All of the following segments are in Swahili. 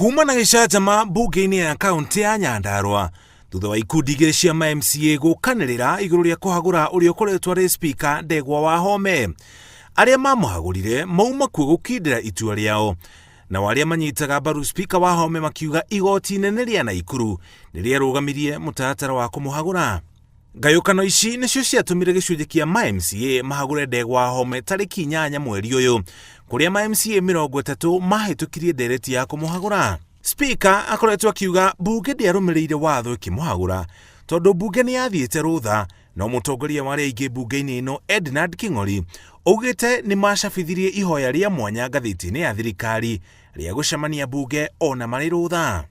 Kuma na gĩcanjama mbunge-inĩ ya kaunti ya Nyandarua thutha wa ikundi igĩrĩ cia MCA gũkanĩrĩra igũrũ rĩa kũhagũra ũrĩa ũkoretwo arĩ spika Ndegwa Wahome. Arĩa mamũhagũrire mauma kuo gũkindĩra itua rĩao, na arĩa manyitaga mbaru spika Wahome makiuga igoti inene rĩa Naikuru nĩrĩarũgamirie mũtaratara wa kũmũhagũra. Ngayũkano ici nĩcio ciatũmire gĩcunjĩ kĩa MCA mahagũre Ndegwa Wahome tarĩki 8 mweri ũyũ, kũrĩa MCA 30 mahĩtũkirie ndereti ya kũmũhagũra. Spika akoretwo akiuga mbunge ndĩarũmĩrĩire watho ĩkĩmũhagũra tondũ mbunge nĩyathiĩte Thutha, no mũtongoria wa arĩa aingĩ mbunge-inĩ ĩno Ednard King'ori augĩte nĩmacabithirie ihoya rĩa mwanya ngathĩti-inĩ ya thirikari rĩa gũcemania mbunge ona marĩ Thutha.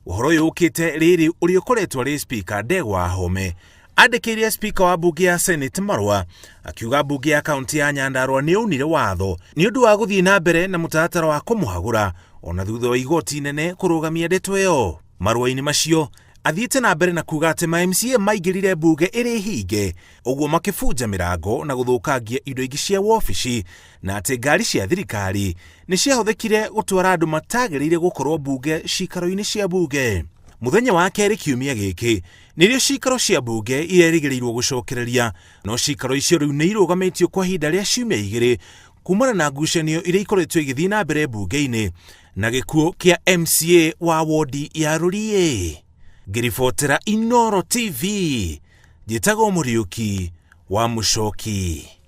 Ũhoro ũyũ ũkĩte rĩrĩ ũrĩa ũkoretwo arĩ spika Ndegwa Wahome andĩkĩire spika wa mbunge ya Senate marũa akiuga mbunge ya kaunti ya Nyandarua nĩyaunire watho nĩ ũndũ wa gũthiĩ na mbere na mũtaratara wa kũmũhagũra ona thutha wa igoti inene kũrũgamia ndeto ĩyo. Marũa-inĩ macio athiĩte na mbere na kuga atĩ MCA maingĩrire mbunge ĩrĩ hinge, ũguo makĩbunja mĩrango na gũthũkangia indo ingĩ cia wobici, na atĩ ngari cia thirikari nĩciahũthĩkire gũtwara andũ matagĩrĩire gũkorwo mbunge cikaro-inĩ cia mbunge. Mũthenya wa kerĩ kiumia gĩkĩ nĩrĩo cikaro cia mbunge irerĩgĩrĩirwo gũcokereria, no cikaro icio rĩu nĩirũgamĩtio kwa ihinda rĩa ciumia 2 kumana na ngucanio iria ikoretwo igĩthiĩ na mbere mbunge-inĩ na gĩkuũ kĩa MCA wa wodi ya Rũriĩ. Ngĩribotera Inooro TV, njĩtagwo Mũriũki wa Mũcoki.